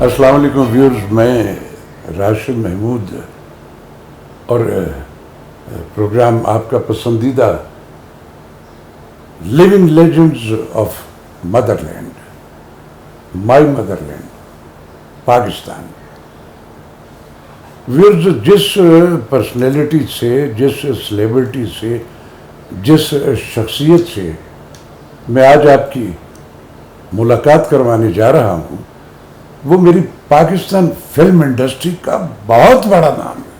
अस्सलाम वालेकुम व्यूअर्स, मैं राशिद महमूद और प्रोग्राम आपका पसंदीदा living legends of Motherland, my Motherland Pakistan. Viewers, जिस पर्सनैलिटी से, जिस सेलिब्रिटी से, जिस शख्सियत से मैं आज आपकी मुलाकात करवाने जा रहा हूँ, वो मेरी पाकिस्तान फिल्म इंडस्ट्री का बहुत बड़ा नाम है।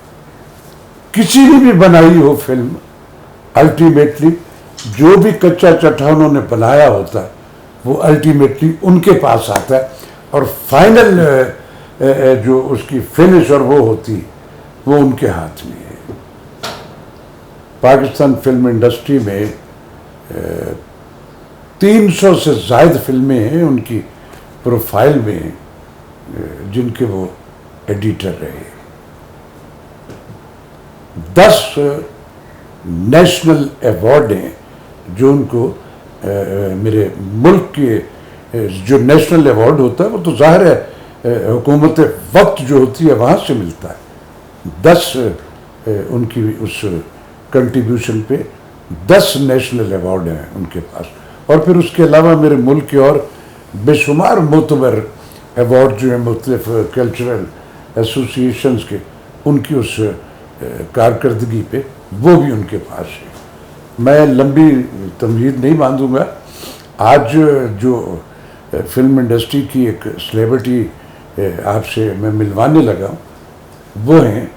किसी ने भी बनाई हो फिल्म, अल्टीमेटली जो भी कच्चा चट्टा उन्होंने बनाया होता है वो अल्टीमेटली उनके पास आता है और फाइनल जो उसकी फिनिश और वो होती वो उनके हाथ में है। पाकिस्तान फिल्म इंडस्ट्री में 300 से ज़ायद फिल्में हैं उनकी प्रोफाइल में, जिनके वो एडिटर रहे। 10 नेशनल अवार्ड हैं जो उनको मेरे मुल्क के जो नेशनल अवार्ड होता है वो तो जाहिर है हुकूमत वक्त जो होती है वहाँ से मिलता है। 10 उनकी उस कंट्रीब्यूशन पे 10 नेशनल अवार्ड हैं उनके पास, और फिर उसके अलावा मेरे मुल्क के और बेशुमार मोतबर अवार्ड जो हैं मुख्तलिफ कल्चरल एसोसिएशंस के, उनकी उस कारकर्दगी पे वो भी उनके पास है। मैं लंबी तमहीद नहीं बांधूंगा। आज जो फिल्म इंडस्ट्री की एक सेलिब्रिटी आपसे मैं मिलवाने लगा हूँ वो हैं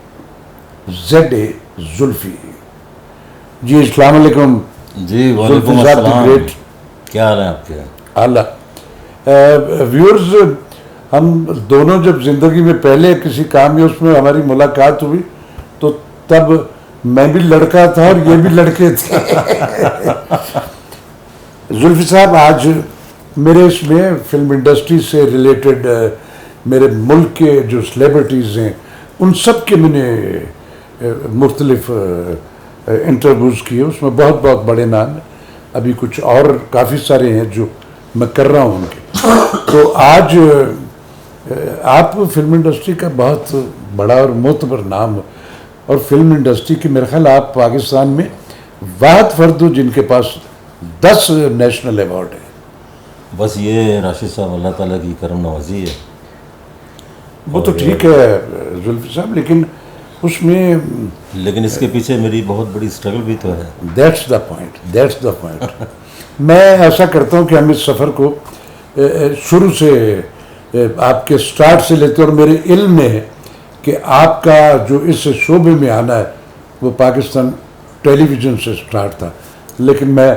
ZA जुल्फी जी। अस्सलाम वालेकुम जी। वालेकुम अस्सलाम। क्या हाल है आपके? आला। व्यूअर्स, हम दोनों जब जिंदगी में पहले किसी काम में उसमें हमारी मुलाकात हुई तो तब मैं भी लड़का था और ये भी लड़के थे। जुल्फी साहब, आज मेरे इसमें फिल्म इंडस्ट्री से रिलेटेड मेरे मुल्क के जो सेलिब्रिटीज़ हैं उन सब के मैंने मुख्तलिफ इंटरव्यूज़ किए, उसमें बहुत बहुत बड़े नाम हैं। अभी कुछ और काफ़ी सारे हैं जो मैं कर रहा हूँ उनके। तो आज आप फिल्म इंडस्ट्री का बहुत बड़ा और मोतबर नाम, और फिल्म इंडस्ट्री की मेरे ख्याल आप पाकिस्तान में वाहिद फर्द हो जिनके पास 10 नेशनल अवार्ड है। बस ये राशिद साहब अल्लाह ताला की करम नवाजी है। वो तो ठीक है जुल्फी साहब, लेकिन इसके पीछे मेरी बहुत बड़ी स्ट्रगल भी तो है। That's the point. मैं ऐसा करता हूँ कि हम इस सफ़र को शुरू से आपके स्टार्ट से लेते, और मेरे इल्म में है कि आपका जो इस शोबे में आना है वो पाकिस्तान टेलीविज़न से स्टार्ट था, लेकिन मैं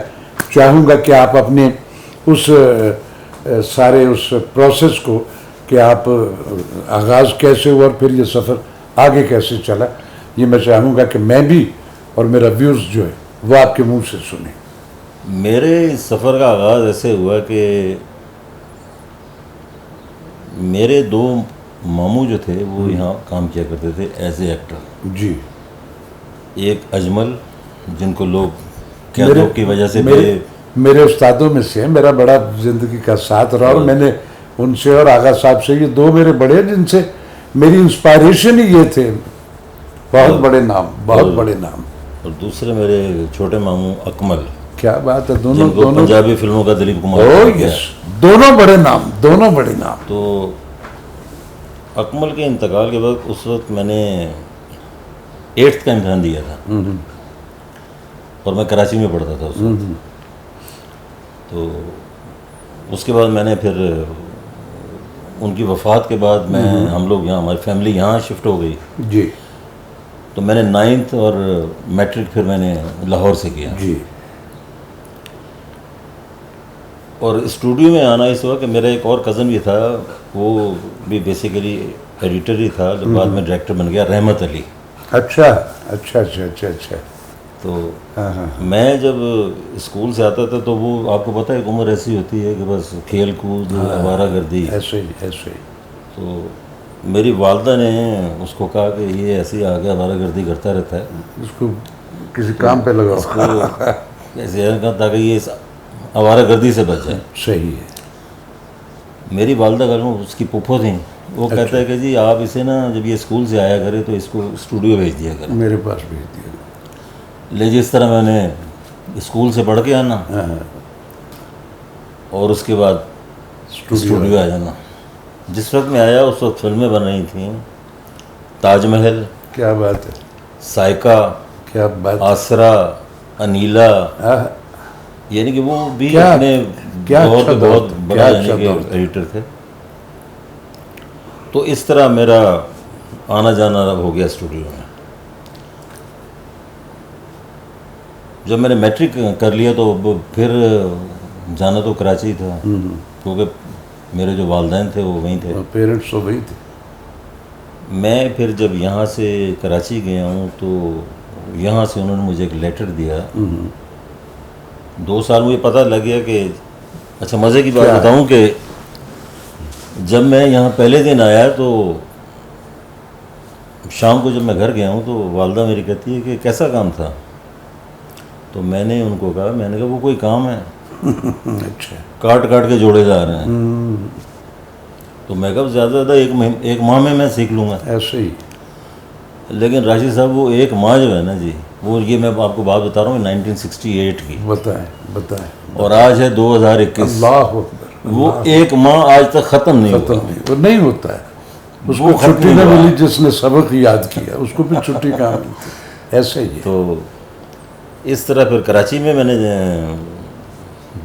चाहूँगा कि आप अपने उस सारे उस प्रोसेस को, कि आप आगाज़ कैसे हुआ और फिर ये सफ़र आगे कैसे चला, ये मैं चाहूँगा कि मैं भी और मेरा व्यूज़ जो है वो आपके मुंह से सुने। मेरे सफ़र का आगाज़ ऐसे हुआ कि मेरे 2 मामू जो थे वो यहाँ काम किया करते थे एज ए एक्टर जी। एक अजमल, जिनको लोग कैदों की वजह से मेरे उस्तादों में से मेरा बड़ा ज़िंदगी का साथ रहा, और मैंने उनसे और आगा साहब से, ये 2 मेरे बड़े जिनसे मेरी इंस्पायरेशन ही ये थे। बहुत बड़े नाम। और दूसरे मेरे छोटे मामू अकमल। क्या बात है। दोनों पंजाबी फिल्मों का दिलीप कुमार। यस, दोनों बड़े नाम। तो अकमल के इंतकाल के बाद उस वक्त मैंने 8th का इम्तहान दिया था, और मैं कराची में पढ़ता था उस वक्त। तो उसके बाद मैंने फिर उनकी वफ़ात के बाद हम लोग यहाँ, हमारी फैमिली यहाँ शिफ्ट हो गई जी। तो मैंने 9th और मैट्रिक फिर मैंने लाहौर से किया जी। और स्टूडियो में आना इस हुआ कि मेरा एक और कज़न भी था, वो भी बेसिकली एडिटर ही था, जो बाद में डायरेक्टर बन गया, रहमत अली। अच्छा। तो मैं जब स्कूल से आता था तो वो, आपको पता है, एक उम्र ऐसी होती है कि बस खेल कूद, आवारागर्दी, ऐसे ही। तो मेरी वालदा ने उसको कहा कि ये ऐसे ही आगे आवारागर्दी करता रहता है, इसको किसी काम पे लगाओ, इसको ऐसे कहा ताकि ये आवारागर्दी से बच जाए। सही है। मेरी वालदा घर में उसकी पुप्पो थी, वो कहता है कि जी आप इसे ना जब ये स्कूल से आया करे तो इसको स्टूडियो भेज दिया करें। मेरे पास भेज दिया। ले जिस तरह मैंने स्कूल से पढ़ के आना और उसके बाद स्टूडियो आ जाना। जिस वक्त मैं आया उस वक्त फिल्में बन रही थी, ताजमहल, क्या बात है, साइका, क्या बात, आसरा, अनीला, यानी कि वो भी अपने दौर के बहुत बड़ा यानी कि एडिटर थे। तो इस तरह मेरा आना जाना हो गया स्टूडियो में। जब मैंने मैट्रिक कर लिया तो फिर जाना तो कराची था, क्योंकि मेरे जो वालिदैन थे वो वहीं थे, पेरेंट्स तो वहीं थे। मैं फिर जब यहाँ से कराची गया हूँ तो यहाँ से उन्होंने मुझे एक लेटर दिया। 2 साल मुझे पता लग गया कि अच्छा, मज़े की बात बताऊँ कि जब मैं यहाँ पहले दिन आया तो शाम को जब मैं घर गया हूँ तो वालदा मेरी कहती है कि कैसा काम था। तो मैंने उनको कहा, मैंने कहा वो कोई काम है अच्छा, काट के जोड़े जा रहे हैं। तो मैं कहा ज़्यादा एक माह में मैं सीख लूँगा। ऐसे ही। लेकिन राशिद साहब वो एक माह जो है ना जी, वो ये मैं आपको बात बता रहा हूँ 1968 की। बताएं। और आज है 2021। अल्लाह अकबर। वो एक माह आज तक ख़त्म नहीं हुआ। वो नहीं होता है, उसको छुट्टी न मिली जिसने सबक याद किया, उसको भी छुट्टी कहाँ मिलती। ऐसे ही। तो इस तरह फिर कराची में मैंने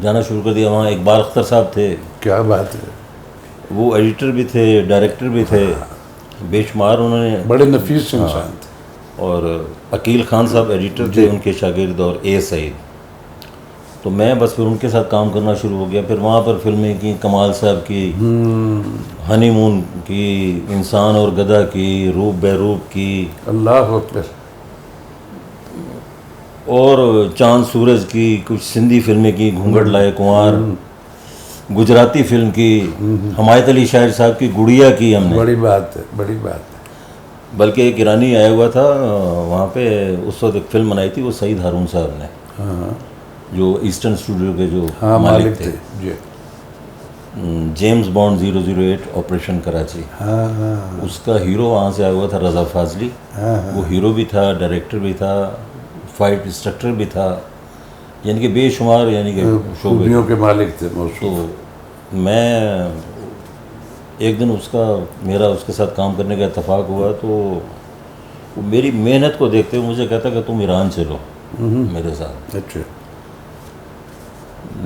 जाना शुरू कर दिया। वहाँ इकबाल अख्तर साहब थे। क्या बात है। वो एडिटर भी थे, डायरेक्टर भी थे, बेशुमार उन्होंने, बड़े नफीस इंसान थे। और अकील खान साहब एडिटर थे, उनके शागिर्द, और ए सईद। तो मैं बस फिर उनके साथ काम करना शुरू हो गया। फिर वहाँ पर फिल्में की, कमाल साहब की, हनीमून की, इंसान और गधा की, रूप बेरूप की, अल्लाह अकबर, और चांद सूरज की, कुछ सिंधी फिल्में की, घूंघट लाए कुंवार, गुजराती फिल्म की, हमायत अली शायर साहब की गुड़िया की हमने। बड़ी बात है, बड़ी बात है। बल्कि एक ईरानी आया हुआ था वहाँ पे, उस वक्त एक फिल्म बनाई थी वो सईद हारून साहब ने, जो ईस्टर्न स्टूडियो के जो मालिक थे जी। जेम्स बॉन्ड 008 ऑपरेशन कराची, उसका हीरो वहाँ से आया हुआ था रज़ा फाजली। वो हीरो भी था, डायरेक्टर भी था, फाइट इंस्ट्रक्टर भी था, यानी कि बेशुमार यानी कि शोबियों के मालिक थे। तो मैं एक दिन मेरा उसके साथ काम करने का इत्तेफाक हुआ। तो वो मेरी मेहनत को देखते हुए मुझे कहता कि तुम ईरान चलो मेरे साथ। अच्छा।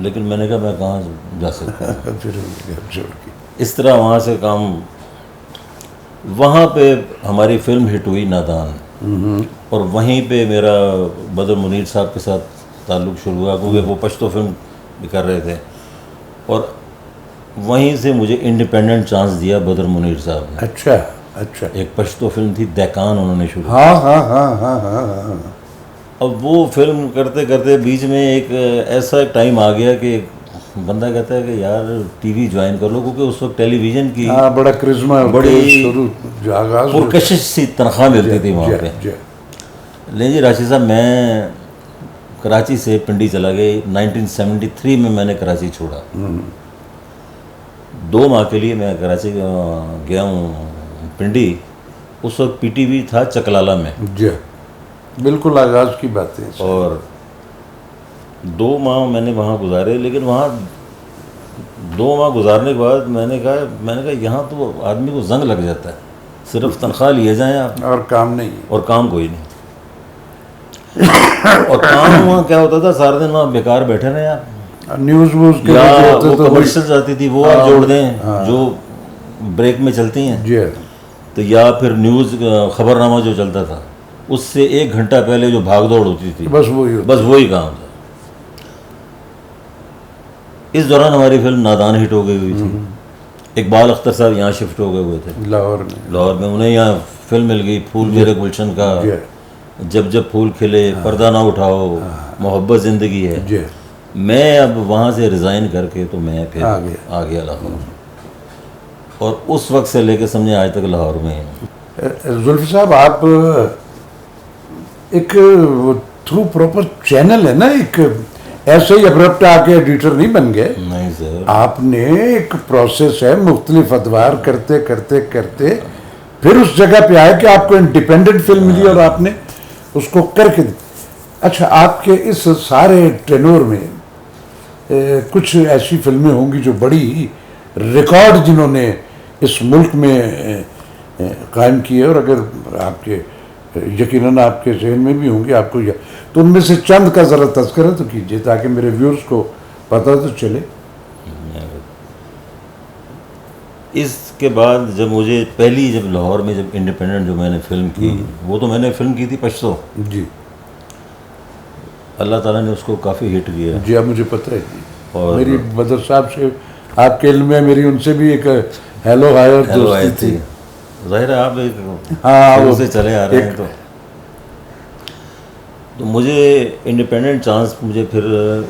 लेकिन मैंने कहा मैं कहाँ जा सकता हूँ। फिर छोड़ के इस तरह वहाँ से काम, वहाँ पे हमारी फिल्म हिट हुई नादान, और वहीं पे मेरा बदर मुनीर साहब के साथ ताल्लुक़ शुरू हुआ, क्योंकि वो पश्तो फिल्म भी कर रहे थे। और वहीं से मुझे इंडिपेंडेंट चांस दिया बदर मुनीर साहब ने। अच्छा। एक पश्तो फिल्म थी दैकान, उन्होंने शुरू। हाँ। अब वो फिल्म करते करते बीच में एक ऐसा टाइम आ गया कि बंदा कहता है कि यार टीवी ज्वाइन कर लो, क्योंकि उस वक्त टेलीविज़न की बड़ा क्रिश्मा, बड़ी आगाज, पुरकशिश सी तनख्वाह मिलती थी वहाँ पे। ले जी राशिद साहब, मैं कराची से पिंडी चला गया। 1973 में मैंने कराची छोड़ा। 2 माह के लिए मैं कराची गया हूँ पिंडी। उस वक्त पीटीवी था चकलाला में। जी, बिल्कुल आगाज़ की बात है। और 2 माह मैंने वहाँ गुजारे। लेकिन वहाँ 2 माह गुजारने के बाद मैंने कहा यहाँ तो आदमी को जंग लग जाता है, सिर्फ तनख्वाह लिए जाएँ आप, और काम नहीं, और काम कोई नहीं। और काम वहाँ क्या होता था, सारा दिन वहाँ बेकार बैठे रहे आप, न्यूज़ के या वो कमर्शियल्स आती थी वो आप जोड़ दें जो ब्रेक में चलती हैं जी, तो या फिर न्यूज़ खबरनामा जो चलता था उससे 1 घंटा पहले जो भागदौड़ होती थी, बस वही काम था। इस दौरान हमारी फिल्म नादान हिट हो गई हुई थी। इकबाल अख्तर साहब यहाँ शिफ्ट हो गए हुए थे लाहौर में। उन्हें यहाँ फिल्म मिल गई फूल मेरे गुलशन का, जब जब फूल खिले, पर्दा ना उठाओ, मोहब्बत ज़िंदगी है। मैं अब वहाँ से रिज़ाइन करके तो मैं फिर आ गया लाहौर, और उस वक्त से लेकर समझे आज तक लाहौर में हूँ। जुल्फ़ी साहब, आप एक थ्रू प्रॉपर चैनल है ना, एक ऐसे ही अब्रप्ट आके एडिटर नहीं बन गए। नहीं नहीं सर। आपने एक प्रोसेस है, मुख्तलिफ अदवार करते करते करते फिर उस जगह पे आए कि आपको इंडिपेंडेंट फिल्म मिली और आपने उसको करके दी। अच्छा, आपके इस सारे टेनोर में कुछ ऐसी फिल्में होंगी जो बड़ी रिकॉर्ड जिन्होंने इस मुल्क में कायम किए, और अगर आपके यकीनन आपके जहन में भी होंगे आपको तो उनमें से चंद का ज़रा तज़किरा तो कीजिए ताकि मेरे व्यूअर्स को पता तो चले। इसके बाद जब मुझे जब लाहौर में जब इंडिपेंडेंट जो मैंने फिल्म की, वो तो मैंने फिल्म की थी पश्तो जी। अल्लाह ताला ने उसको काफ़ी हिट किया। जी, अब मुझे पता है जी। और मेरी बदर साहब से आपके इल्म में मेरी उनसे भी एक हेलो हाय और दोस्ती थी। ज़ाहिर है आप एक हाँ से चले आ रहे हैं तो मुझे इंडिपेंडेंट चांस मुझे फिर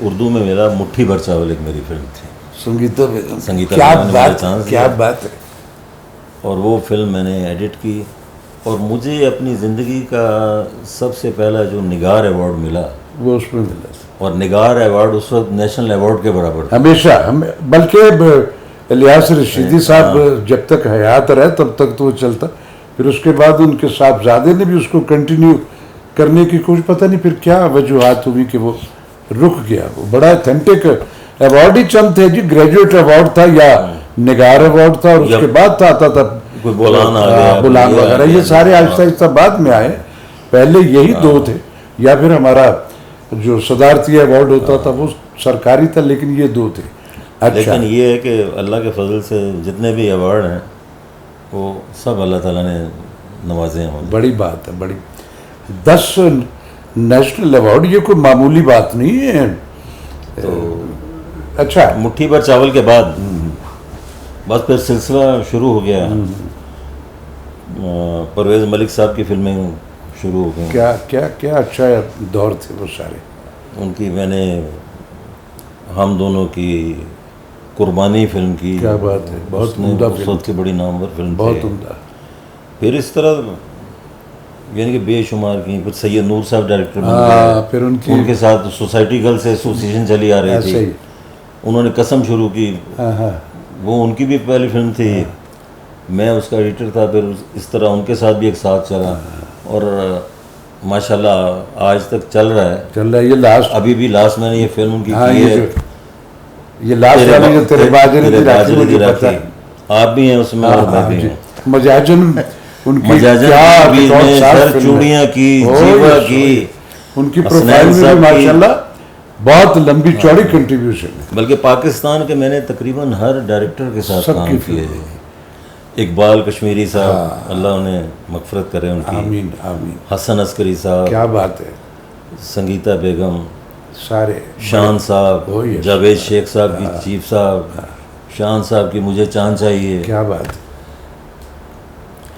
उर्दू में मिला। मुट्ठी भर चावल एक मेरी फिल्म थी, संगीता बेगम। संगीता क्या बेगम ने बात, मुझे चांस क्या दिया। बात है। और वो फिल्म मैंने एडिट की और मुझे अपनी ज़िंदगी का सबसे पहला जो निगार अवार्ड मिला वो उसमें मिला और निगार अवार्ड उस वक्त नेशनल अवार्ड के बराबर था। हमेशा हम, बल्कि इलियास रशीदी साहब जब तक हयात रहे तब तक तो वो चलता, फिर उसके बाद उनके साहबजादे ने भी उसको कंटिन्यू करने की कोशिश, पता नहीं फिर क्या वजूहात हुई कि वो रुक गया। वो बड़ा ऑथेंटिक अवार्ड ही चंद थे जी। ग्रेजुएट अवार्ड था या निगार अवार्ड था और उसके बाद था आता था कोई बुलान आ गया, बुलान वगैरह, ये सारे आहिस्ता आहिस्ता बाद में आए। पहले यही दो थे, या फिर हमारा जो सदारती अवार्ड होता था वो सरकारी था, लेकिन ये दो थे। अच्छा, लेकिन ये है कि अल्लाह के फजल से जितने भी अवार्ड हैं वो सब अल्लाह ताला ने नवाजे हैं। बड़ी बात है, बड़ी 10 नेशनल अवार्ड, ये कोई मामूली बात नहीं है। तो अच्छा, मुट्ठी भर चावल के बाद बस फिर सिलसिला शुरू हो गया। परवेज़ मलिक साहब की फिल्में शुरू हो गई। क्या क्या क्या अच्छा दौर थे वो सारे। उनकी मैंने हम दोनों की कुर्बानी फिल्म की। क्या बात है, बहुत उसने उम्दा उस फिल्म, वक्त की बड़ी नामवर फिल्म बहुत थी। उम्दा। फिर इस तरह यानी कि बेशुमार की। फिर सैयद नूर साहब डायरेक्टर बन हाँ, गए। फिर उनके साथ सोसाइटी गर्ल्स एसोसिएशन चली आ रही ऐसे थी। ही। उन्होंने कसम शुरू की, हाँ हाँ, वो उनकी भी पहली फिल्म थी। मैं उसका एडिटर था। फिर इस तरह उनके साथ भी एक साथ चला और माशाल्लाह आज तक चल रहा है। चल रहा है। ये लास्ट, अभी भी लास्ट मैंने ये फिल्म उनकी हाँ, की है। ये लास्ट वाली जो तेरे बाजरे की राखी, मुझे राखी। पता है। आप भी हैं उसमें और मैं भी जी। हूँ। मजाजन उनकी मजाजन क्या की भी रिकॉर्ड में साफ सर फिल्म है। चूड़ियाँ की, ओ, जीवा यस, की, उनकी हसनैन प्रोफाइल में भी साहब की। माशाल्लाह बहुत लंबी चौड़ी कंट्रीब्यूशन है। बल्कि पाकिस्तान के मैंने तकरीबन हर डायरेक्टर के साथ सबकी काम किए। इकबाल कश्मीरी साहब, अल्लाह उन्हें मगफरत करे उनकी। आमीन आमीन। हसन अस्करी साहब, क्या बात है। संगीता बेगम, सारे शान साहब, ओ, यस। जावेद शेख साहब की चीफ साहब, शान साहब की मुझे चांद चाहिए, क्या बात है।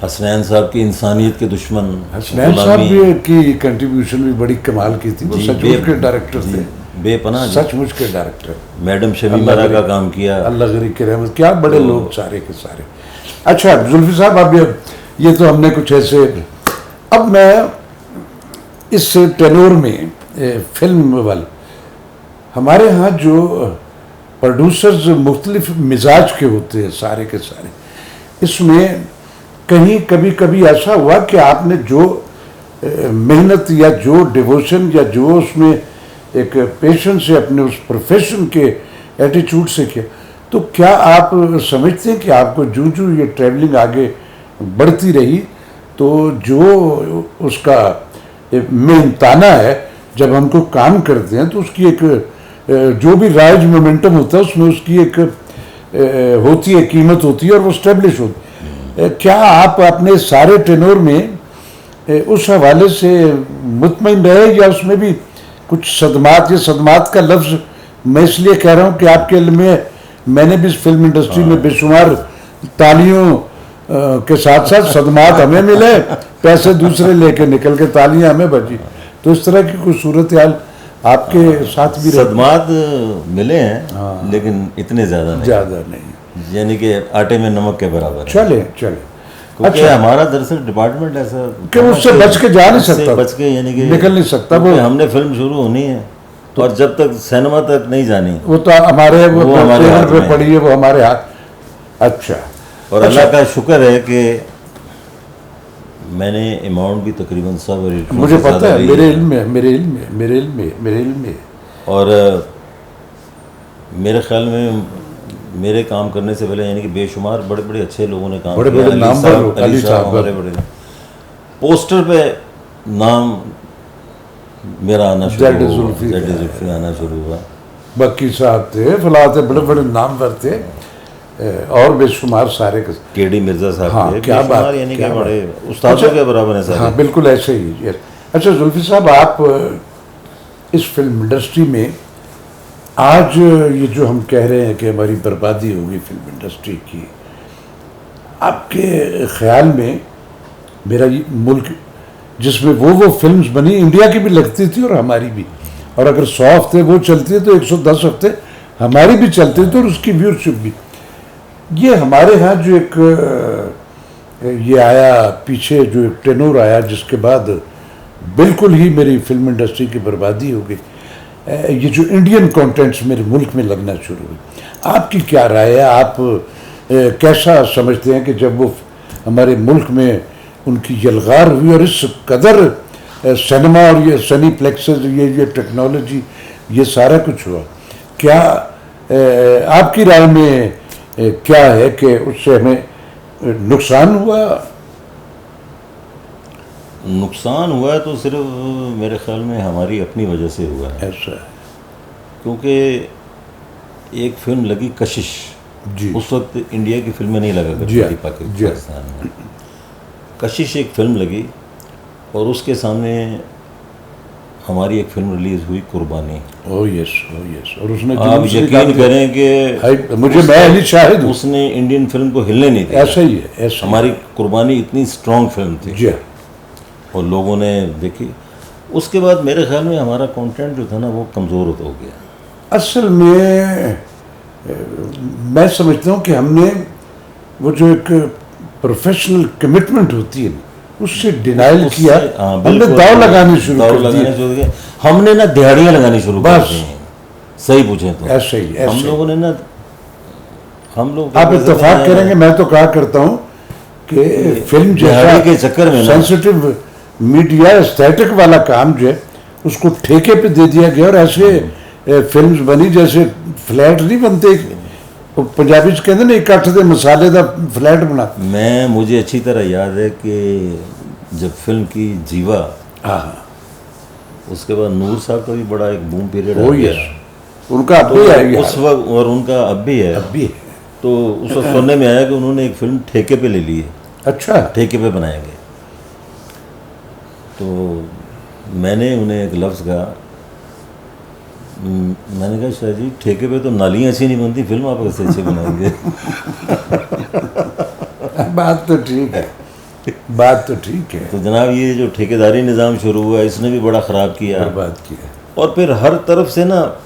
हसनैन साहब की इंसानियत के दुश्मन, हसनैन साहब भी की कंट्रीब्यूशन भी बड़ी कमाल की थी। वो जी, सचमुच के डायरेक्टर थे, बेपनाह जी। सचमुच के डायरेक्टर। मैडम शमी अल्लाह मरा का गरीब- काम किया। अल्लाह गरीब की रहमत। क्या बड़े लोग सारे के सारे। अच्छा जुल्फी साहब, अब ये तो हमने कुछ ऐसे, अब मैं इस टेनोर में फिल्म वाल हमारे यहाँ जो प्रोड्यूसर्स मुख्तलिफ मिजाज के होते हैं सारे के सारे, इसमें कहीं कभी कभी ऐसा हुआ कि आपने जो मेहनत या जो डिवोशन या जो उसमें एक पेशेंस से अपने उस प्रोफेशन के एटीट्यूड से किया, तो क्या आप समझते हैं कि आपको जूं जूं ये ट्रैवलिंग आगे बढ़ती रही तो जो उसका मेहनताना है, जब हमको काम करते हैं तो उसकी एक जो भी राइज मोमेंटम होता है उसमें उसकी एक होती है, कीमत होती है और वो स्टेब्लिश होती है। क्या आप अपने सारे टेनोर में उस हवाले से मुतमईन रहे या उसमें भी कुछ सदमात, ये सदमात का लफ्ज़ मैं इसलिए कह रहा हूँ कि आपके इल्म में मैंने भी इस फिल्म इंडस्ट्री में बेशुमार तालियों के साथ साथ सदमात हमें मिले, पैसे दूसरे लेके निकल के तालियां हमें बजी। तो इस तरह की कोई सूरत हाल आपके साथ भी सदमात मिले हैं, लेकिन इतने ज़्यादा नहीं, यानी कि आटे में नमक के बराबर है। चले चले। क्योंकि हमारा दरअसल डिपार्टमेंट ऐसा कि उससे बच के जा नहीं उससे सकता, बच के यानी कि निकल नहीं सकता। वो हमने फिल्म शुरू होनी है और जब तक सिनेमा तक नहीं जानी वो तो हमारे वो हमारे टेबल हाथ पे में। पड़ी है, वो हमारे हाथ। अच्छा, और अल्लाह का शुक्र है कि मैंने अमाउंट भी तकरीबन सब मुझे पता है, मेरे इल्म में, मेरे इल्म में, मेरे इल्म में, मेरे इल्म में। और मेरे ख्याल में मेरे काम करने से पहले यानी कि बेशुमार बड़े बड़े अच्छे लोगों ने काम बड़े किया। बड़े अली नामवर साहब- लोग, अली अली साहब साहब। हमारे बड़े पोस्टर पे नाम मेरा आना शुरू ज़ेड हुआ, जुल्फी ज़ेड का। जुल्फी आना शुरू हुआ। बक्की साहब थे, फलां थे, बड़े बड़े नामवर थे, और बेशुमार सारे के। केडी मिर्जा साहब हाँ, थे, क्या बेशुमार बात, यानी कि क्या बड़े बात। उस्तादों अच्छा, के बराबर है सारे। हाँ बिल्कुल ऐसे ही। यस। अच्छा जुल्फी साहब, आप इस फिल्म इंडस्ट्री में आज ये जो हम कह रहे हैं कि हमारी बर्बादी होगी फिल्म इंडस्ट्री की, आपके ख्याल में मेरा ये मुल्क जिसमें वो फिल्म्स बनी, इंडिया की भी लगती थी और हमारी भी, और अगर 100 हफ्ते वो चलती है तो 110 हफ्ते हमारी भी चलती थी और उसकी व्यूअरशिप भी। ये हमारे यहाँ जो एक ये आया पीछे, जो एक टेनोर आया जिसके बाद बिल्कुल ही मेरी फिल्म इंडस्ट्री की बर्बादी हो गई, ये जो इंडियन कंटेंट्स मेरे मुल्क में लगना शुरू हुए। आपकी क्या राय है? आप कैसा समझते हैं कि जब वो हमारे मुल्क में उनकी यलगार हुई और इस कदर सिनेमा और ये सनी प्लेक्सेस, ये टेक्नोलॉजी, ये सारा कुछ हुआ, क्या आपकी राय में क्या है कि उससे हमें नुकसान हुआ? नुकसान हुआ है तो सिर्फ मेरे ख्याल में हमारी अपनी वजह से हुआ है, ऐसा है क्योंकि एक फिल्म लगी कशिश, जी। उस वक्त इंडिया की फिल्में नहीं लगा जी हाँ, करती थी जी हाँ। पाकिस्तान में। कशिश एक फिल्म लगी और उसके सामने हमारी एक फिल्म रिलीज हुई कुर्बानी। ओ यस, ओ यस। और उसने आप जुलूस यकीन निकाल दिया। करें कि हाय, मुझे मैं अली शाहिद हूँ। उसने इंडियन फिल्म को हिलने नहीं दिया। ऐसा ही है, ऐसा ही। हमारी कुर्बानी इतनी स्ट्रांग फिल्म थी जी हाँ। और लोगों ने देखी। उसके बाद मेरे ख्याल में हमारा कंटेंट जो था ना वो कमज़ोर हो गया। असल में मैं समझता हूँ कि हमने वो जो एक प्रोफेशनल कमिटमेंट होती है उससे डिनाइल उससे- किया, हाँ, हमने बिल्कुल, दाव लगाने शुरू दाव कर लगाने दिए। शुरू किए। हमने ना दिहाड़ियाँ लगानी शुरू कर बस। दी हैं, सही पूछें तो। ऐसे ही, ऐसे हम ही। लोगों ने ना, हम लोग आप कैसे इत्तेफाक हैं, करेंगे, मैं तो कहा करता हूँ कि फिल्म दिहाड़ी के जैसा चक्कर में ना सेंसिटिव मीडिया एस्थेटिक वाला काम जो है उसको ठेके पे दे दिया गया और ऐसे फिल्म्स बनी जैसे फ्लैट नहीं बनते। वो पंजाबी च कहते ना इकट्ठ दे मसाले दा फ्लैट बना। मुझे अच्छी तरह याद है कि जब फिल्म की जीवा, हाँ, उसके बाद नूर साहब का भी बड़ा एक बूम पीरियड ओ आ गया। यस, उनका अब तो भी है उस वक्त, और उनका अब भी है, अब भी है। तो उस वक्त सुनने में आया कि उन्होंने एक फिल्म ठेके पे ले ली है, अच्छा, ठेके पे बनाएंगे। तो मैंने उन्हें एक लफ्ज़ कहा, मैंने कहा शाह जी ठेके पे तो नालियाँ अच्छी नहीं बनती, फिल्म आप कैसे अच्छी बनाएंगे? बात तो ठीक है, बात तो ठीक है। तो जनाब ये जो ठेकेदारी निज़ाम शुरू हुआ इसने भी बड़ा ख़राब किया, बर्बाद किया। और फिर हर तरफ से ना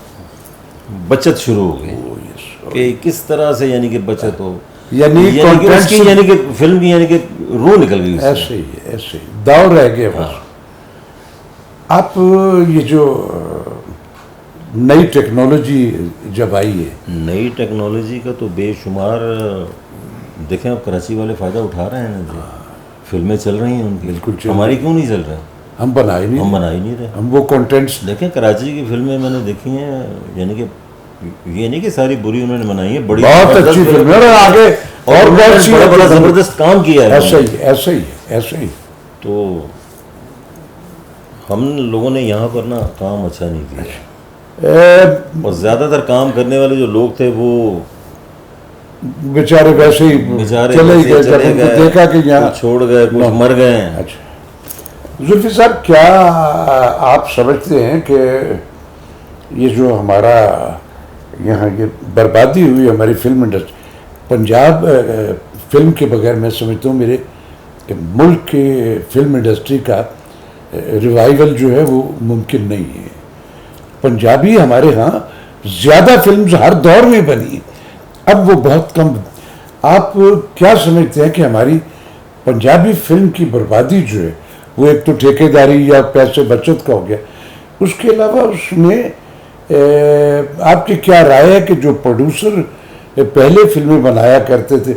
बचत शुरू हो गई ओ यस, कि किस तरह से यानी कि बचत हो, यानी कि कंटेंट उसकी से- यानी कि फिल्म की यानी कि रूह निकल गई उससे। ऐसे ही है, ऐसे ही दाव रह गया बस। आप ये जो नई टेक्नोलॉजी जब आई है, नई टेक्नोलॉजी का तो बेशुमार देखें, अब कराची वाले फ़ायदा उठा रहे हैं ना जी, फिल्में चल रही हैं उनकी, बिल्कुल चल हमारी क्यों नहीं चल रही? हम बना ही हम नहीं, बना ही नहीं रहे। हम वो कंटेंट्स। देखें कराची की फिल्में मैंने देखी हैं, यानी कि ये नहीं कि सारी बुरी उन्होंने बनाई है, बड़ी बहुत जबरदस्त अच्छी फिल्म है और आगे और और बहुत सी बड़ा बड़ा फिल्म- ज़बरदस्त काम किया है ऐसा उन्होंने। ही, ऐसा ही, ऐसा ही। तो हम लोगों ने यहाँ पर ना काम अच्छा नहीं किया, और ज़्यादातर काम करने वाले जो लोग थे वो बेचारे वैसे ही बेचारे चले ही वैसे गए जब चले उनको गए, देखा कि यहाँ। कुछ छोड़ गए, कुछ मर गए हैं। अच्छा जुल्फी साहब, क्या आप समझते हैं कि ये जो हमारा यहाँ ये बर्बादी हुई हमारी फिल्म इंडस्ट्री, पंजाब फिल्म के बगैर मैं समझता हूँ मेरे मुल्क के फिल्म इंडस्ट्री का रिवाइवल जो है वो मुमकिन नहीं है। पंजाबी हमारे यहाँ ज़्यादा फिल्म्स हर दौर में बनी, अब वो बहुत कम। आप क्या समझते हैं कि हमारी पंजाबी फिल्म की बर्बादी जो है वो एक तो ठेकेदारी या पैसे बचत का हो गया, उसके अलावा उसमें आपकी क्या राय है कि जो प्रोड्यूसर पहले फिल्में बनाया करते थे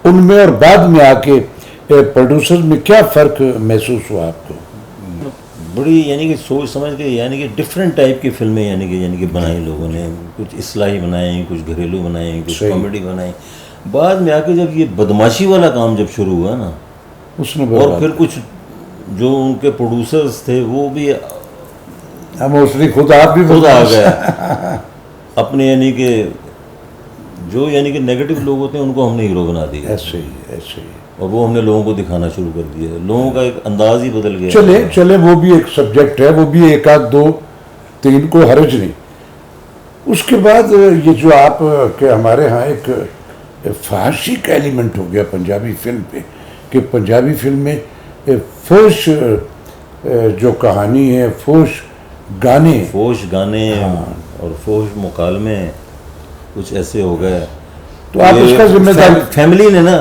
उनमें और बाद में आके प्रोड्यूसर में क्या फ़र्क महसूस हुआ आपको? बड़ी यानी कि सोच समझ के यानी कि डिफरेंट टाइप की फिल्में यानी कि बनाई लोगों ने, कुछ इस्लाही बनाई, कुछ घरेलू बनाई, कुछ सही। कॉमेडी बनाई। बाद में आके जब ये बदमाशी वाला काम जब शुरू हुआ ना, उसने और बर्बाद फिर कुछ जो उनके प्रोड्यूसर्स थे वो भी हम उसने खुद आप भी खुद आ बदमाश। गए अपने यानी कि जो यानी कि नेगेटिव लोग होते हैं उनको हमने हीरो बना दिया, ऐसे ही और वो हमने लोगों को दिखाना शुरू कर दिया। लोगों का एक अंदाज ही बदल गया। चले वो भी एक सब्जेक्ट है, वो भी एक आध दो तीन को हर्ज नहीं। उसके बाद ये जो आप के हमारे यहाँ एक फाशी का एलिमेंट हो गया पंजाबी फिल्म पे, कि पंजाबी फिल्म में फोश जो कहानी है, फोश गाने, फोश गाने और फोश मुकालमे कुछ ऐसे हो गए। तो आप इसका जिम्मेदार फैमिली ने ना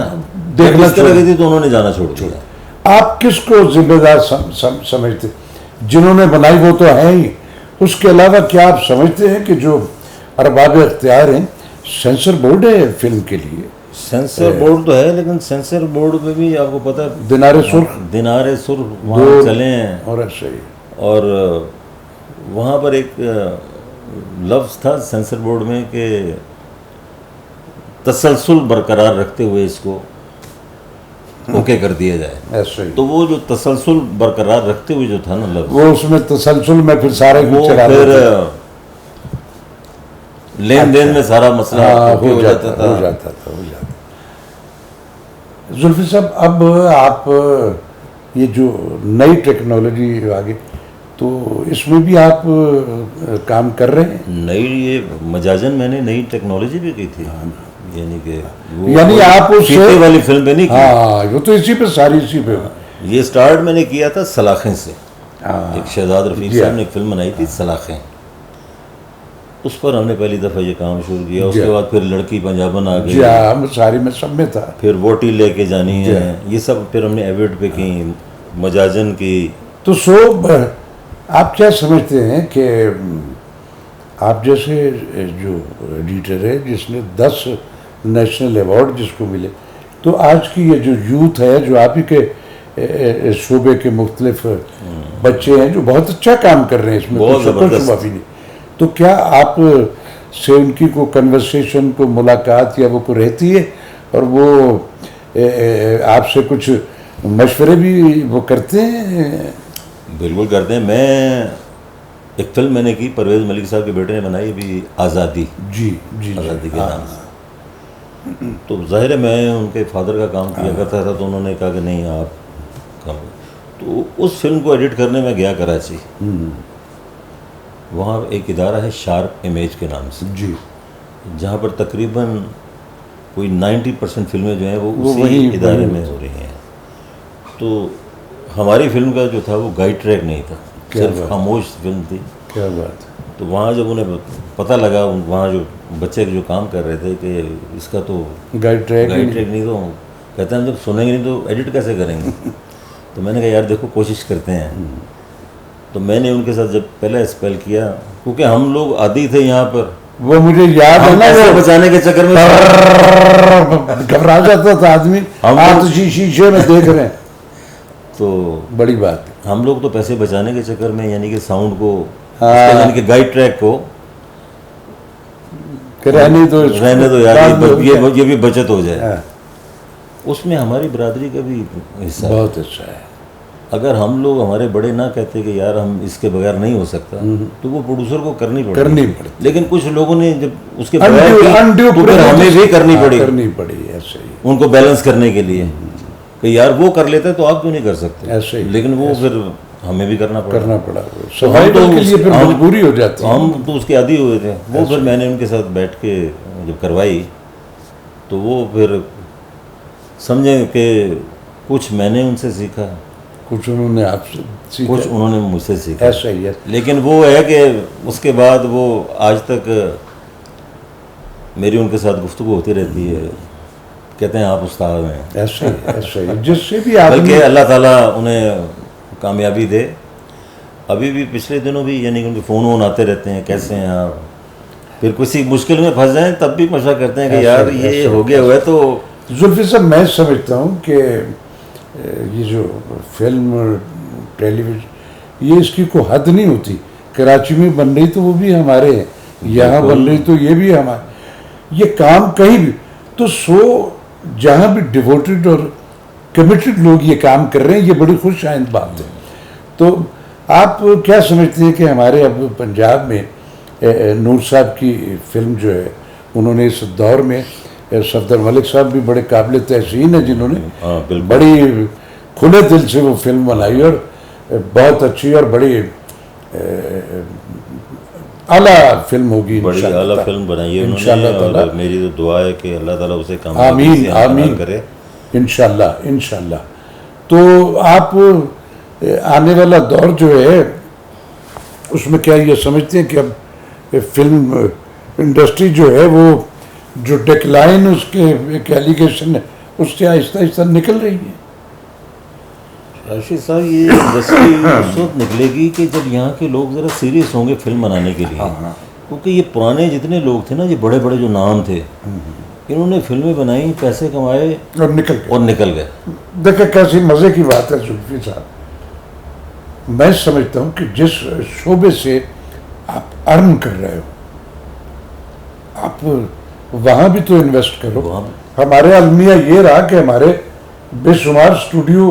देखना देखना लगी थी तो उन्होंने जाना छोड़ दिया। आप किसको जिम्मेदार समझते? जिन्होंने बनाई वो तो है ही, उसके अलावा क्या आप समझते हैं कि जो अरबाब इख्तियार हैं, सेंसर बोर्ड है फिल्म के लिए? सेंसर बोर्ड तो है, लेकिन सेंसर बोर्ड में भी आपको पता है दिनारे सुर्ख वहाँ चले हैं, और ऐसे ही और वहाँ पर एक लफ्ज़ था सेंसर बोर्ड में कि तसलसल बरकरार रखते हुए इसको ओके कर दिया जाए। ऐसे ही तो वो जो तसलसल बरकरार रखते हुए जो था ना लफ्ज़, वो उसमें तसलसल में फिर सारे वो फिर लेन देन में सारा मसला हो जाता था। जुल्फी साहब, अब आप ये जो नई टेक्नोलॉजी आ गई तो इसमें भी आप काम कर रहे हैं? नई ये मजाजन मैंने नई टेक्नोलॉजी भी की थी, यानी आप उस सीते वाली फिल्म पे नहीं की। हाँ, वो तो इसी पे सारी इसी पे। ये स्टार्ट मैंने किया था सलाखें से। एक शहजाद रफीक साहब ने एक फिल्म बनाई थी सलाखें, उस पर हमने पहली दफ़ा ये काम शुरू किया। उसके बाद फिर लड़की पंजाबन आ गई, हम सारी में सब में था, फिर वोटी लेके जानी है, ये सब फिर हमने एविड पे की, मजाजन की। तो आप क्या समझते हैं कि आप जैसे जो एडिटर है जिसने 10 नेशनल अवार्ड जिसको मिले, तो आज की ये जो यूथ है जो आप ही के शोबे के मुख्तलिफ बच्चे हैं जो बहुत अच्छा काम कर रहे हैं, इसमें कोई शुबा भी नहीं, तो क्या आप से उनकी को कन्वर्सेशन को मुलाकात या वो को रहती है और वो आपसे कुछ मशवरे भी वो करते हैं? बिल्कुल करते हैं। मैं एक फिल्म मैंने की, परवेज़ मलिक साहब के बेटे ने बनाई अभी, आज़ादी। जी आज़ादी के नाम से। तो जाहिर है मैं उनके फादर का काम किया करता था, तो उन्होंने कहा कि नहीं आप काम। तो उस फिल्म को एडिट करने में गया कराची। वहाँ एक इदारा है शार्प इमेज के नाम से, जी, जहाँ पर तकरीबन कोई 90% फिल्में जो हैं वो उसी इदारे में हो रही हैं। तो हमारी फिल्म का जो था वो गाइड ट्रैक नहीं था, सिर्फ खामोश फिल्म थी। क्या बात। तो वहाँ जब उन्हें पता लगा, वहाँ जो बच्चे जो काम कर रहे थे कि इसका तो गाइड ट्रैक नहीं, तो कहते हैं हम जब सुनेंगे नहीं तो एडिट कैसे करेंगे। तो मैंने कहा यार देखो कोशिश करते हैं। तो मैंने उनके साथ जब पहले स्पेल किया, क्योंकि हम लोग आदी थे यहाँ पर, वो मुझे याद है ना, वो बचाने के चक्कर में घबरा जाता था आदमी, आप तो शीशे में देख रहे हैं। तो बड़ी बात, हम लोग तो पैसे बचाने के चक्कर में यानी कि साउंड को, यानी कि गाइड ट्रैक को रहने दो यार, ये भी बचत हो जाए। उसमें हमारी बरादरी का भी हिस्सा बहुत अच्छा है। अगर हम लोग, हमारे बड़े ना कहते कि यार हम इसके बगैर नहीं हो सकता, तो वो प्रोड्यूसर को करनी पड़ती। लेकिन कुछ लोगों ने जब उसके बगैर तो फिर हमें भी करनी पड़ी ऐसे ही, उनको बैलेंस करने के लिए कि यार वो कर लेते तो आप क्यों नहीं कर सकते। ऐसे ही, लेकिन वो फिर हमें भी करना पड़ा। सर्वाइवल के लिए फिर मजबूरी हो जाती है। हम तो उसके आदी हुए थे। वो फिर मैंने उनके साथ बैठ के जब करवाई तो वो फिर समझे कि कुछ मैंने उनसे सीखा, कुछ उन्होंने आपसे सीखा, कुछ उन्होंने मुझसे सीखा। ऐसा ही है। लेकिन वो है कि उसके बाद वो आज तक मेरी उनके साथ गुफ्तगू होती रहती है। कहते हैं आप उस्ताद हैं। ऐसे ही जिससे भी बल्कि अल्लाह ताला उन्हें कामयाबी दे। अभी भी पिछले दिनों भी यानी कि उनके फ़ोन वोन आते रहते हैं, कैसे हैं आप, फिर किसी मुश्किल में फंस जाएं तब भी मशा करते हैं कि यार ये हो गया हुआ है। तो जुल्फी साहब, मैं समझता हूँ कि ये जो फिल्म टेलीविज़न, ये इसकी कोई हद नहीं होती। कराची में बन रही तो वो भी हमारे हैं, यहाँ बन रही तो ये भी हमारे। ये काम कहीं भी तो जहाँ भी डिवोटेड और कमिटेड लोग ये काम कर रहे हैं, ये बड़ी खुश आइंद बात है। तो आप क्या समझते हैं कि हमारे अब पंजाब में नूर साहब की फिल्म जो है, उन्होंने इस दौर में, सफदर मलिक साहब भी बड़े काबिल तहसीन है जिन्होंने बड़ी खुले दिल से वो फिल्म बनाई और बहुत अच्छी और बड़ी आला फिल्म होगी, बड़ी आला फिल्म बनाई है उन्होंने, और मेरी तो दुआ है कि अल्लाह ताला उसे आमीन आमीन करे इंशाल्लाह इंशाल्लाह। तो आप आने वाला दौर जो है उसमें क्या ये समझते हैं कि अब फिल्म इंडस्ट्री जो है वो जो डिक्लाइन उसके एक एलिगेशन है उससे आहिस्ता आहिस्ता निकल रही है? राशिद साहब, ये इंडस्ट्री उस वक्त निकलेगी कि जब यहाँ के लोग ज़रा सीरियस होंगे फिल्म बनाने के लिए। क्योंकि ये पुराने जितने लोग थे ना, ये बड़े बड़े जो नाम थे, इन्होंने फिल्में बनाई, पैसे कमाए और निकल गए। देखिए कैसी मज़े की बात है जुल्फी साहब, मैं समझता हूँ कि जिस शोबे से आप अर्न कर रहे हो, आप वहाँ भी तो इन्वेस्ट करो। हमारे अलमिया ये रहा कि हमारे बेशुमार स्टूडियो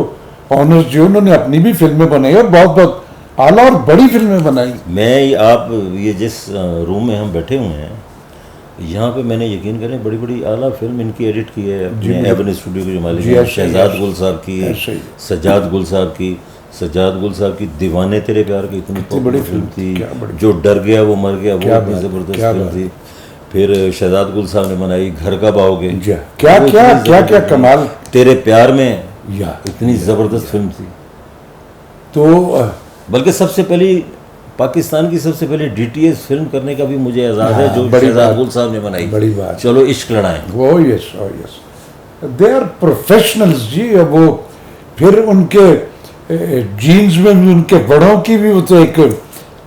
ऑनर्स जो उन्होंने अपनी भी फिल्में बनाई और बहुत बहुत आला और बड़ी फिल्में बनाई। आप ये जिस रूम में हम बैठे हुए हैं, यहाँ पे मैंने यकीन करें बड़ी बड़ी आला फिल्म इनकी एडिट की है अपने एवन स्टूडियो के जो मालिक हैं, शहजाद गुल साहब की, सज्जाद गुल साहब की। सज्जाद गुल साहब की दीवाने तेरे प्यार की इतनी बड़ी फिल्म थी, जो डर गया वो मर गया, वो इतनी ज़बरदस्त फिल्म थी। फिर शहजाद गुल साहब ने बनाई घर का बाओगे, क्या क्या क्या क्या कमाल, तेरे प्यार में इतनी ज़बरदस्त फिल्म थी। तो बल्कि सबसे पहली पाकिस्तान की सबसे पहली डीटीएस फिल्म करने का भी मुझे एजाज़ है जो शहजाद गुल साहब ने बनाई, बड़ी बात, चलो इश्क लड़ाएं। वो यस दे आर प्रोफेशनल्स जी। वो फिर उनके जीन्स में भी उनके बड़ों की भी वो तो एक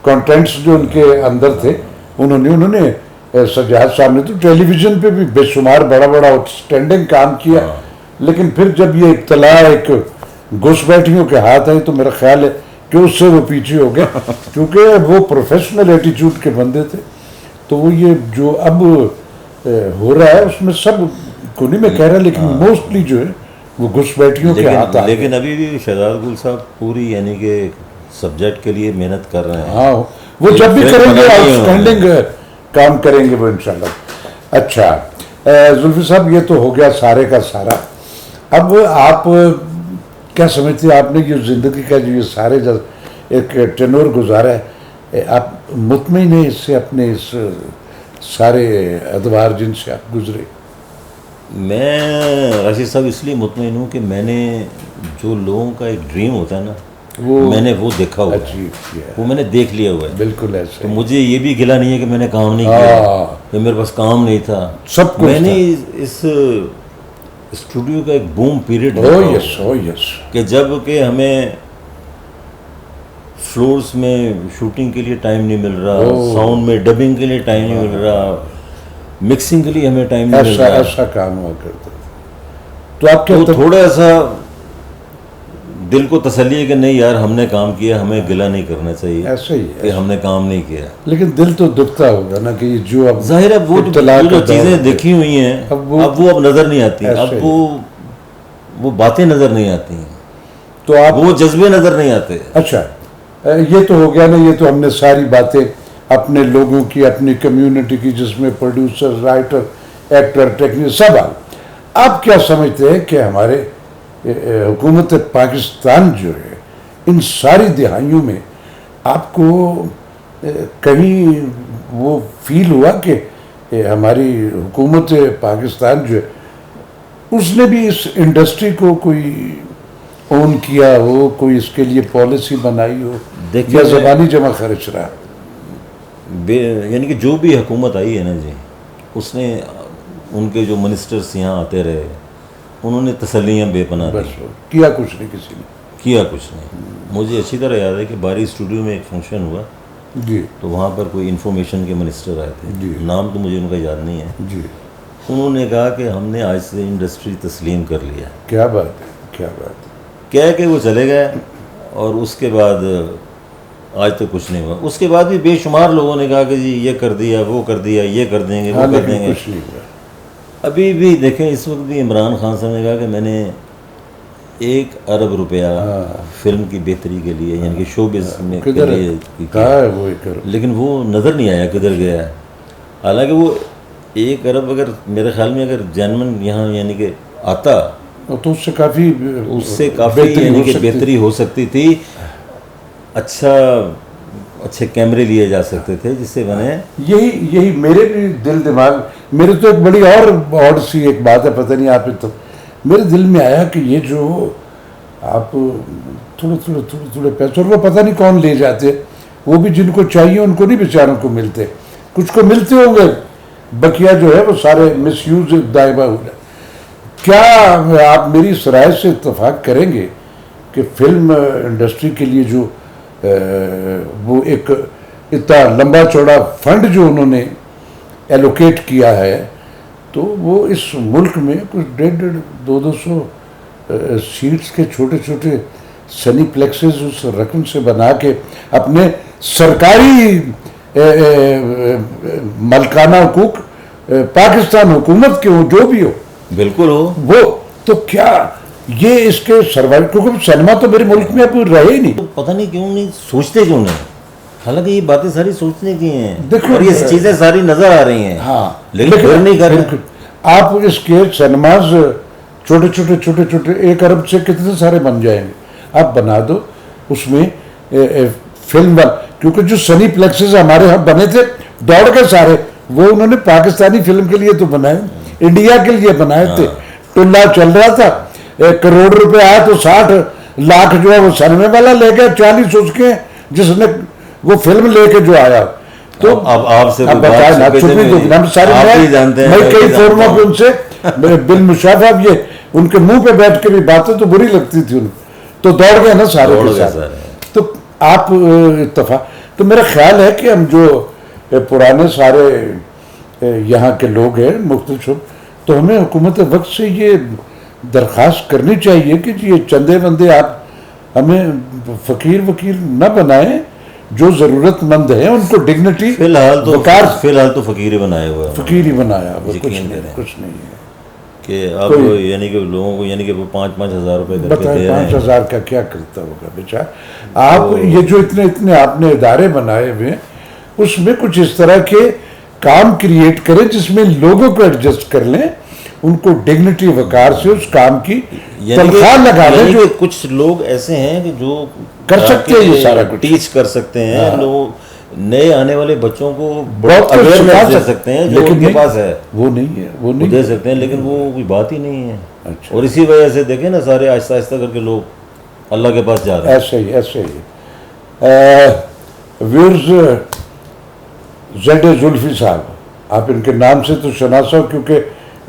कंटेंट्स जो उनके अंदर थे, उन्होंने सज्जाद साहब ने तो टेलीविज़न पे भी बेशुमार बड़ा बड़ा आउटस्टैंडिंग काम किया। लेकिन फिर जब ये इत्तला एक घुसपैठियों के हाथ आई तो मेरा ख्याल है कि उससे वो पीछे हो गए क्योंकि वो प्रोफेशनल एटीट्यूड के बंदे थे। तो वो ये जो अब हो रहा है उसमें सब को नहीं मैं कह रहा, लेकिन मोस्टली जो है वो घुसपैठियों के हाथ आ। लेकिन अभी भी शहजाद गुल साहब पूरी यानी कि सब्जेक्ट के लिए मेहनत कर रहे हैं। हाँ, वो जब भी करेंगे आउटस्टैंडिंग काम करेंगे वो इंशाल्लाह। अच्छा जुल्फी साहब, ये तो हो गया सारे का सारा। अब आप क्या समझते हैं, आपने ये ज़िंदगी का जो ये सारे जो एक टेनोर गुजारा है, आप मुतमईन हैं इससे, अपने इस सारे अदवार जिनसे आप गुजरे? मैं राशिद साहब इसलिए मुतमईन हूँ कि मैंने जो लोगों का एक ड्रीम होता है ना, मैंने वो देखा हुआ है, वो मैंने देख लिया हुआ है। बिल्कुल ऐसे। तो मुझे ये भी गिला नहीं है कि मैंने काम नहीं किया, कि मेरे पास काम नहीं था, सब कुछ मैंने इस स्टूडियो का एक बूम पीरियड यस कि जब कि हमें फ्लोर्स में शूटिंग के लिए टाइम नहीं मिल रहा, साउंड में डबिंग के लिए टाइम नहीं मिल रहा, मिक्सिंग के लिए हमें टाइम नहीं मिल रहा, ऐसा काम हुआ करता। तो आप क्या थोड़ा सा दिल को तसल्ली है कि नहीं यार हमने काम किया, हमें गिला नहीं करना चाहिए ऐसे ही कि हमने काम नहीं किया। लेकिन दिल तो दुखता होगा ना कि जो अब जाहिर है वो जो चीज़ें देखी हुई हैं अब वो नज़र नहीं आती, अब वो बातें नज़र नहीं आती, तो आप वो जज्बे नज़र नहीं आते। अच्छा, ये तो हो गया ना, ये तो हमने सारी बातें अपने लोगों की, अपनी कम्युनिटी की, जिसमें प्रोड्यूसर, राइटर, एक्टर, टेक्नीशियन सब। आप क्या समझते हैं कि हमारे हुकूमत पाकिस्तान जो है इन सारी दिहाइयों में आपको कहीं वो फील हुआ कि हमारी हुकूमत पाकिस्तान जो है उसने भी इस इंडस्ट्री को कोई ओन किया हो, कोई इसके लिए पॉलिसी बनाई हो, या ज़बानी जमा खर्च रहा? यानी कि जो भी हुकूमत आई है ना जी, उसने उनके जो मिनिस्टर्स यहाँ आते रहे, उन्होंने तसल्लियाँ बेपनाह बस किया कुछ नहीं किसी ने। किया कुछ नहीं। मुझे अच्छी तरह याद है कि बारी स्टूडियो में एक फंक्शन हुआ, जी तो वहाँ पर कोई इन्फॉर्मेशन के मिनिस्टर आए जी। थे, नाम तो मुझे उनका याद नहीं है। जी, उन्होंने कहा कि हमने आज से इंडस्ट्री तस्लीम कर लिया। क्या बात है, क्या बात है। कह के वो चले गए और उसके बाद आज तक कुछ नहीं हुआ। उसके बाद भी बेशुमार लोगों ने कहा कि जी ये कर दिया, वो कर दिया, ये कर देंगे, वो हाँ, कर लेकिन देंगे। कुछ नहीं हुआ। अभी भी देखें, इस वक्त भी इमरान खान साहब ने कहा कि मैंने 1 अरब रुपया फिल्म की बेहतरी के लिए, यानी कि शोबिज़ में के किधर लिए कहा है वो एक करो। लेकिन वो नज़र नहीं आया किधर गया है। हालांकि वो 1 अरब अगर मेरे ख्याल में अगर जेनवन यहाँ यानी कि आता तो उससे काफ़ी यानी कि बेहतरी हो सकती थी। अच्छे कैमरे लिए जा सकते थे जिससे बने। यही मेरे भी दिल दिमाग, मेरे तो एक बड़ी और सी एक बात है, पता नहीं आप तो मेरे दिल में आया कि ये जो आप थोड़े पैसे, और वो पता नहीं कौन ले जाते, वो भी जिनको चाहिए उनको नहीं बेचारों को मिलते, कुछ को मिलते होंगे, बकिया जो है वो सारे मिसयूज दायबा हो जाए। क्या आप मेरी इस राय से इत्तेफाक करेंगे कि फिल्म इंडस्ट्री के लिए जो वो एक इतना लंबा चौड़ा फंड जो उन्होंने एलोकेट किया है, तो वो इस मुल्क में कुछ 150-200 सीट्स के छोटे छोटे सनीप्लेक्सेस उस रकम से बना के अपने सरकारी मलकाना हुकूक पाकिस्तान हुकूमत के हो, जो भी हो, बिल्कुल हो वो, तो क्या ये इसके सर्वाइव, क्योंकि सिनेमा तो मेरे मुल्क में अब रहे ही नहीं। तो पता नहीं क्यों नहीं सोचते, क्यों नहीं। हालांकि ये बातें सारी सोचने की हैं, देखो, और ये चीजें सारी नजर आ रही हैं। हाँ, लेकिन फिर नहीं कर रहे। आप इसके सिनेमाज छोटे 1 अरब से कितने सारे बन जाएंगे, आप बना दो उसमें फिल्म वाल, क्योंकि जो सनी प्लेक्सेस हमारे यहाँ बने थे दौड़ के सारे, वो उन्होंने पाकिस्तानी फिल्म के लिए तो बनाए, इंडिया के लिए बनाए थे। टुल्ला चल रहा था, 1 करोड़ रुपए आया तो 60 लाख जो है वो सिनेमा वाला ले गया, 40 उसके जिसने वो फिल्म लेके जो आया। तो अब आपसे अब बताए ना, छुपी तो हम सारे मैं कई फोरमों पे उनसे बिल मुशाफा ये उनके मुंह पे बैठ के भी बातें तो बुरी लगती थी उनको, तो दौड़ गए ना सारे के सारे। तो आप इत्तेफाक, तो मेरा ख्याल है कि हम जो पुराने सारे यहाँ के लोग हैं मुख्तलिफ, तो हमें हुकूमत वक्त से ये दरख्वास्त करनी चाहिए कि ये चंदे बंदे आप हमें फकीर वकील न बनाएं, जो जरूरतमंद है उनको डिग्निटी, फिलहाल तो फकीर ही बनाए हुए हैं, फकीर ही बनाया, वो कुछ नहीं है कि अब यानी कि लोगों को यानी कि वो 5-5 हज़ार रुपए करके बताए, दे रहे हैं। 5 हज़ार का क्या करता होगा बेचारा। आप ये जो इतने आपने इदारे बनाए हुए हैं, उसमें कुछ इस तरह के काम क्रिएट करें जिसमें लोगों को एडजस्ट कर लें, उनको डिग्निटी वकार से उस काम की तनख्वाह लगा दें। जो कुछ लोग ऐसे हैं कि जो कर सकते हैं ये सारा कुछ, टीच कर सकते हैं, लोग नए आने वाले बच्चों को बहुत अवेयरनेस दे सकते हैं, जो उनके पास है वो नहीं दे सकते हैं, लेकिन वो कोई बात ही नहीं है। अच्छा। और इसी वजह से देखें ना, सारे आहिस्ता आहिस्ता करके लोग अल्लाह के पास जा रहे हैं। ऐसे ही व्यूअर्स, ZA जुल्फी साहब, आप इनके नाम से तो शनासा, क्योंकि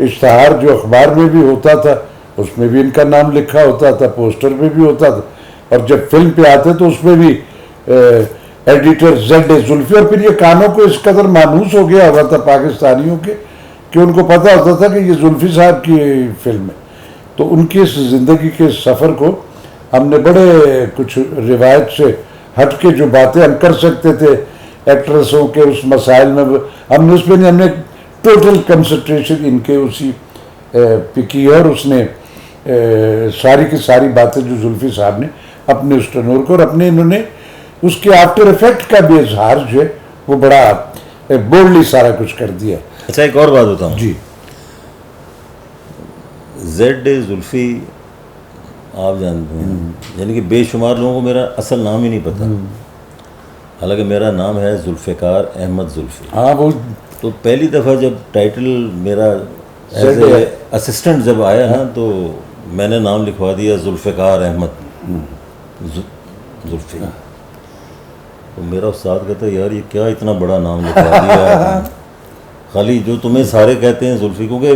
इश्तहार जो अखबार में भी होता था उसमें भी इनका नाम लिखा होता था, पोस्टर में भी होता था, और जब फिल्म पे आते तो उसमें भी एडिटर ZA जुल्फी। और फिर ये कानों को इस कदर मानूस हो गया हुआ था पाकिस्तानियों के कि उनको पता होता था कि ये जुल्फी साहब की फिल्म है। तो उनकी इस ज़िंदगी के सफ़र को हमने बड़े कुछ रिवायत से हट के जो बातें हम कर सकते थे एक्ट्रेसों के उस मसाइल में, हमने उसमें नहीं, हमने टोटल कंसंट्रेशन इनके उसी पे की है, और उसने सारी की सारी बातें जो जुल्फी साहब ने अपने उस टनोर को और अपने इन्होंने उसके आफ्टर इफेक्ट का भी इजहार जो है वो बड़ा बोल्डली सारा कुछ कर दिया। अच्छा, एक और बात बताऊँ जी, ZA जुल्फी आप जानते हैं, यानी कि बेशुमार लोगों को मेरा असल नाम ही नहीं पता, हालांकि मेरा नाम है जुल्फ़िकार अहमद जुल्फी। हाँ, वो तो पहली दफ़ा जब टाइटल मेरा एज ए असिस्टेंट जब आया ना, तो मैंने नाम लिखवा दिया जुल्फ़िकार अहमद जुल्फी। तो मेरा उस्ताद कहता है, यार ये क्या इतना बड़ा नाम लिखवा दिया, खाली जो तुम्हें सारे कहते हैं जुल्फी, क्योंकि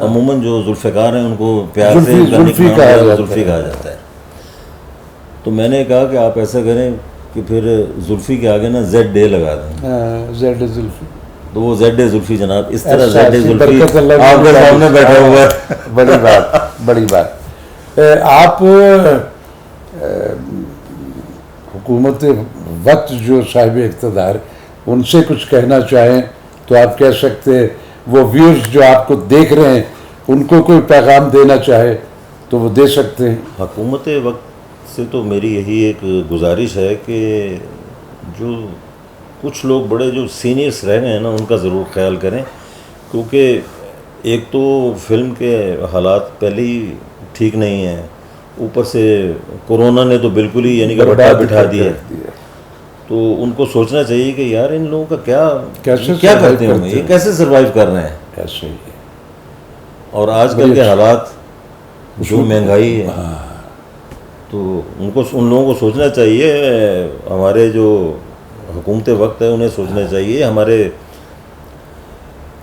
अमूमन जो जुल्फ़िकार हैं उनको प्यार से जुल्फी कहा जाता है। तो मैंने कहा कि आप ऐसा करें कि फिर जुल्फ़ी के आगे ना ZA लगा दें। जेड जुल्फी, तो वो ZA जुल्फ़ी जनाब, इस तरह ऐसा ZA ऐसी जुल्फ़ी बरकत अल्लाह की आपके निकाली। सामने बैठा हुआ है। बड़ी बात, बड़ी बात। आप हुकूमत वक्त जो साहिब इक़्तिदार, उनसे कुछ कहना चाहें तो आप कह सकते हैं। वो व्यूअर्स जो आपको देख रहे हैं उनको कोई पैगाम देना चाहे तो वो दे सकते हैं। हुकूमत वक्त से तो मेरी यही एक गुजारिश है कि जो कुछ लोग बड़े जो सीनियर्स रह गए हैं ना, उनका ज़रूर ख्याल करें, क्योंकि एक तो फिल्म के हालात पहले ही ठीक नहीं हैं, ऊपर से कोरोना ने तो बिल्कुल ही यानी कि बट्टा बिठा दिया है। तो उनको सोचना चाहिए कि यार इन लोगों का क्या कैसे क्या survive करते होंगे, करते ये हैं? कैसे सरवाइव कर रहे हैं। ऐसे ही है। और आजकल बड़ी के अच्छी- हालात जो महंगाई है, तो उनको उन लोगों को सोचना चाहिए, हमारे जो हुकूमत वक्त है उन्हें सोचना चाहिए, हमारे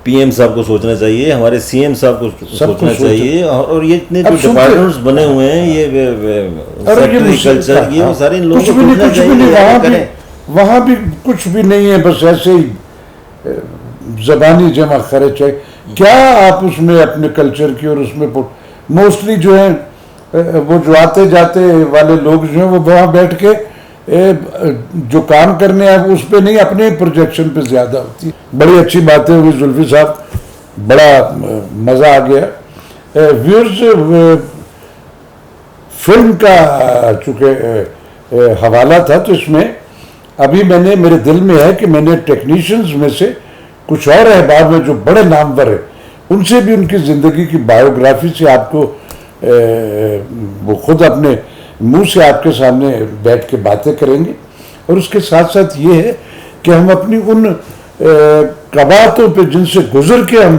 PM साहब को सोचना चाहिए, हमारे CM साहब को सोचना चाहिए। और ये इतने जो अब सुनते- डिपार्टमेंट्स बने हुए हैं, ये अरे ये सेक्रेटरीकल्चर, ये सारे इन लोगों कुछ को भी नहीं, सोचना कुछ भी नहीं, चाहिए। वहाँ भी कुछ भी नहीं है, बस ऐसे ही जबानी जमा खर्च है। क्या आप उसमें अपने कल्चर की और उसमें मोस्टली जो है वो जो आते जाते वाले लोग जो हैं वो वहाँ बैठ के जो काम करने हैं उस पर नहीं, अपने प्रोजेक्शन पे ज़्यादा होती है। बड़ी अच्छी बातें हुई जुल्फी साहब, बड़ा मज़ा आ गया। व्यूअर्स, फिल्म का चूँकि हवाला था तो इसमें अभी मेरे दिल में है कि मैंने टेक्नीशियंस में से कुछ और अहबाब में जो बड़े नामवर है उनसे भी उनकी ज़िंदगी की बायोग्राफी से आपको वो खुद अपने मुंह से आपके सामने बैठ के बातें करेंगे। और उसके साथ साथ ये है कि हम अपनी उन कवातों पे जिनसे गुजर के हम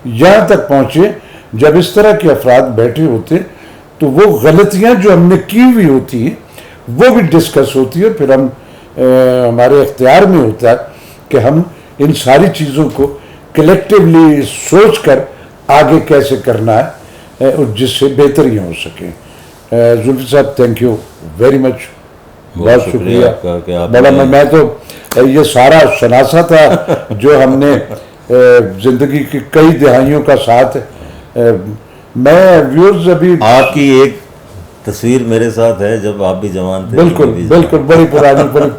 यहाँ तक पहुँचे, जब इस तरह के अफराद बैठे होते तो वो गलतियाँ जो हमने की हुई होती हैं वो भी डिस्कस होती है। फिर हम हमारे इख्तियार में होता है कि हम इन सारी चीज़ों को कलेक्टिवली सोच कर आगे कैसे करना है और जिससे बेहतरियाँ हो सकें। जुल्फी साहब, थैंक यू वेरी मच, बहुत शुक्रिया आपका कि आप बड़ा। मैं तो ये सारा शनासा था जो हमने ज़िंदगी की कई दिहाइयों का साथ मैं व्यूअर्स अभी आपकी एक तस्वीर मेरे साथ है जब आप भी जवान थे। बिल्कुल मैं भी बिल्कुल, बड़ी पुरानी बड़ी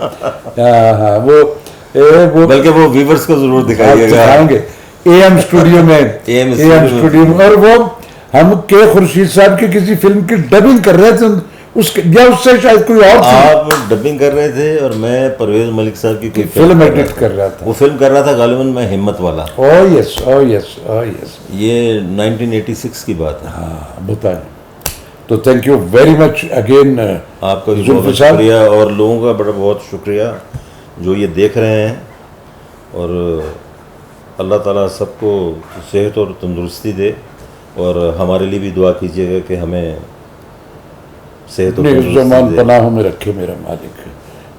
हाँ वो बल्कि वो व्यूवर्स को जरूर दिखाइएगा। दिखाएंगे AM स्टूडियो में, AM स्टूडियो में। और वो हम के खुर्शीद साहब की किसी फिल्म की डबिंग कर रहे थे उसके, या उससे शायद कोई और आप डबिंग कर रहे थे और मैं परवेज मलिक साहब की कोई फिल्म एडिट कर रहा था। वो फिल्म कर रहा था गालिबन मैं हिम्मत वाला। Oh yes, oh yes, oh yes. ये 1986 की बात है। हाँ बताएं। तो thank you very much again आपका भी जुल्फी बहुत साहब। शुक्रिया और लोगों का बड़ा बहुत शुक्रिया जो ये देख रहे हैं। और अल्लाह ताला सबको सेहत और तंदुरुस्ती दे और हमारे लिए भी दुआ कीजिएगा कि हमें सेहत और तंदुरुस्ती ज़मान दे। पनाह में रखे मेरा मालिक।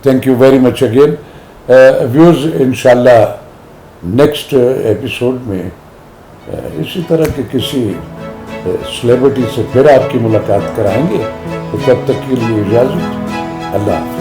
Thank you very much again viewers. इंशाल्लाह नेक्स्ट एपिसोड में इसी तरह के किसी सेलिब्रिटी से फिर आपकी मुलाकात कराएंगे। तो तब तक के लिए इजाज़त, अल्लाह हाफ़िज़।